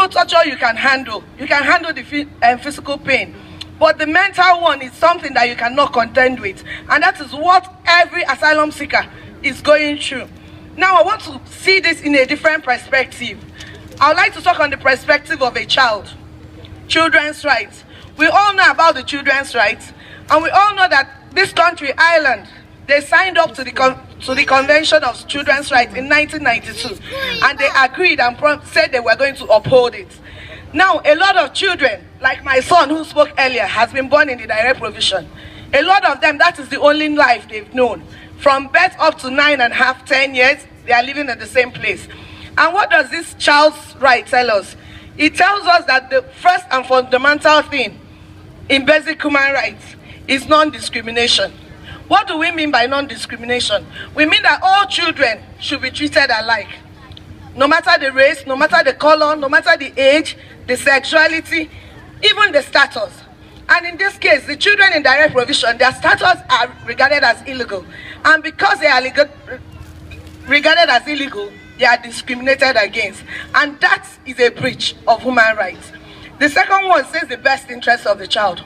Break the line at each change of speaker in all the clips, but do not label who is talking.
torture you can handle. You can handle the physical pain. But the mental one is something that you cannot contend with. And that is what every asylum seeker is going through. Now, I want to see this in a different perspective. I would like to talk on the perspective of a child. Children's rights. We all know about the children's rights. And we all know that this country, Ireland, they signed up to the Convention of Children's Rights in 1992. And they agreed and said they were going to uphold it. Now, a lot of children, like my son who spoke earlier, has been born in the direct provision. A lot of them, that is the only life they've known. From birth up to 9.5, 10 years, they are living in the same place. And what does this child's right tell us? It tells us that the first and fundamental thing in basic human rights is non-discrimination. What do we mean by non-discrimination? We mean that all children should be treated alike. No matter the race, no matter the color, no matter the age, the sexuality, even the status. And in this case, the children in direct provision, their status are regarded as illegal. And because they are regarded as illegal, they are discriminated against. And that is a breach of human rights. The second one says the best interest of the child.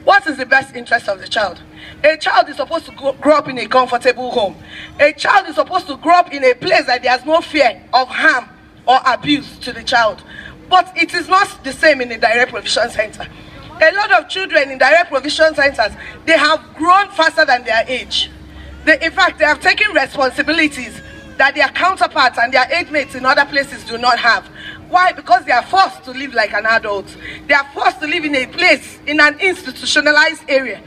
What is the best interest of the child? A child is supposed to grow up in a comfortable home. A child is supposed to grow up in a place that there's no fear of harm or abuse to the child. But it is not the same in the direct provision center. A lot of children in direct provision centers, they have grown faster than their age. In fact, they have taken responsibilities that their counterparts and their age mates in other places do not have. Why? Because they are forced to live like an adult. They are forced to live in a place, in an institutionalized area.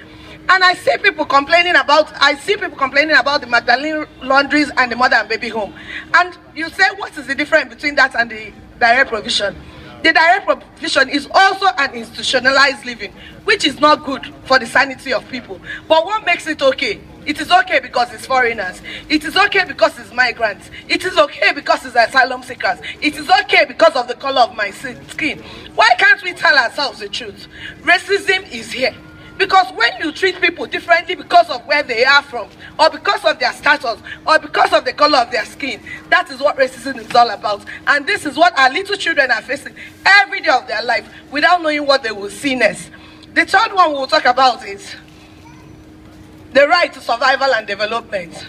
And I see people complaining about the Magdalene laundries and the mother and baby home. And you say, what is the difference between that and the direct provision? The direct provision is also an institutionalized living, which is not good for the sanity of people. But what makes it okay? It is okay because it's foreigners. It is okay because it's migrants. It is okay because it's asylum seekers. It is okay because of the color of my skin. Why can't we tell ourselves the truth? Racism is here. Because when you treat people differently because of where they are from, or because of their status, or because of the color of their skin, that is what racism is all about. And this is what our little children are facing every day of their life without knowing what they will see next. The third one we'll talk about is the right to survival and development.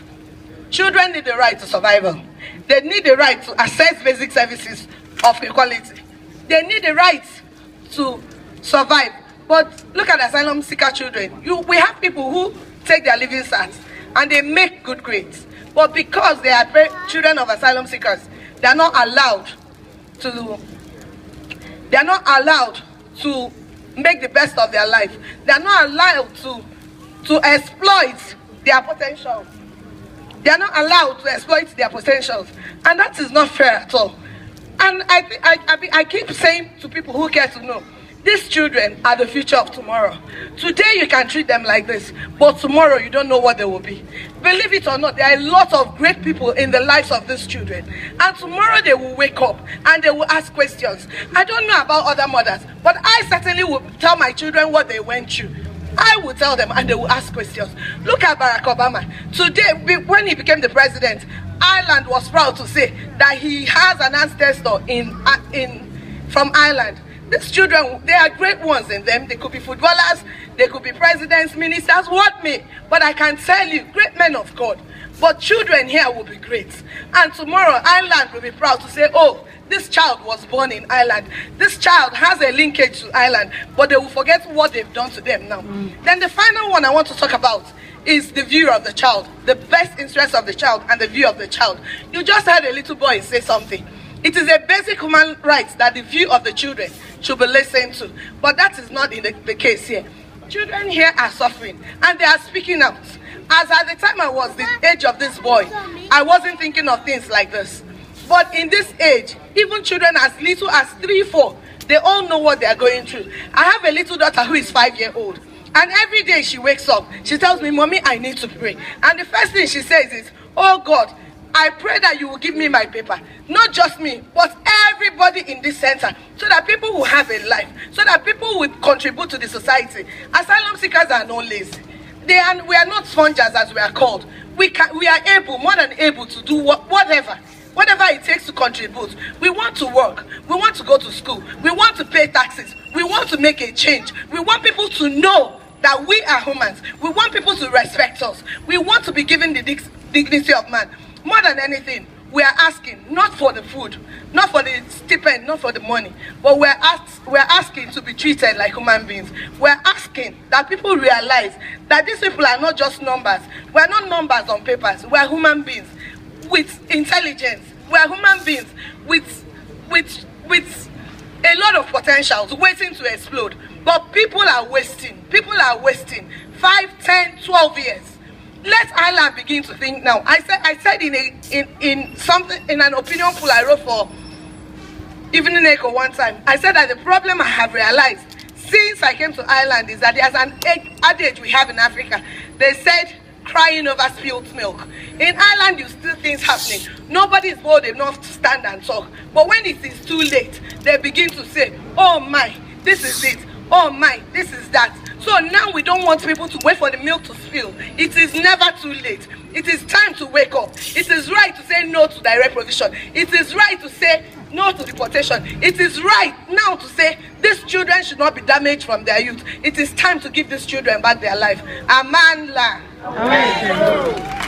Children need the right to survival. They need the right to access basic services of equality. They need the right to survive. But look at asylum seeker children. We have people who take their living stats and they make good grades. But because they are children of asylum seekers, they are not allowed to make the best of their life. They are not allowed to exploit their potential. They are not allowed to exploit their potentials. And that is not fair at all. And I keep saying to people who care to know, these children are the future of tomorrow. Today you can treat them like this, but tomorrow you don't know what they will be. Believe it or not, there are a lot of great people in the lives of these children. And tomorrow they will wake up and they will ask questions. I don't know about other mothers, but I certainly will tell my children what they went through. I will tell them and they will ask questions. Look at Barack Obama. Today, when he became the president, Ireland was proud to say that he has an ancestor from Ireland. These children, they are great ones in them. They could be footballers, they could be presidents, ministers, what may. But I can tell you, great men of God. But children here will be great. And tomorrow, Ireland will be proud to say, oh, this child was born in Ireland. This child has a linkage to Ireland. But they will forget what they've done to them now. Then the final one I want to talk about is the view of the child. The best interest of the child and the view of the child. You just heard a little boy say something. It is a basic human right that the view of the children should be listened to. But that is not in the case here. Children here are suffering and they are speaking out. As at the time I was the age of this boy, I wasn't thinking of things like this. But in this age, even children as little as 3, 4, they all know what they are going through. I have a little daughter who is 5-year-old. And every day she wakes up, she tells me, Mommy, I need to pray. And the first thing she says is, oh God, I pray that you will give me my paper. Not just me, but everybody in this center. So that people will have a life. So that people will contribute to the society. Asylum seekers are not lazy. We are not sponges as we are called. We are able, more than able to do whatever. whatever it takes to contribute. We want to work. We want to go to school. We want to pay taxes. We want to make a change. We want people to know that we are humans. We want people to respect us. We want to be given the dignity of man. More than anything, we are asking not for the food, not for the stipend, not for the money, but we're asking to be treated like human beings. We're asking that people realize that these people are not just numbers. We're not numbers on papers. We're human beings with intelligence. We're human beings with a lot of potentials waiting to explode. But people are wasting. People are wasting 5, 10, 12 years. Let Ireland begin to think now. I said in an opinion poll I wrote for Evening Echo one time, I said that the problem I have realized since I came to Ireland is that there's an adage we have in Africa. They said crying over spilled milk. In Ireland, you still things happening. Nobody is bold enough to stand and talk. But when it is too late, they begin to say, oh my, this is it. Oh my, this is that. So now we don't want people to wait for the milk to spill. It is never too late. It is time to wake up. It is right to say no to direct provision. It is right to say no to deportation. It is right now to say these children should not be damaged from their youth. It is time to give these children back their life. Amen.
Amen.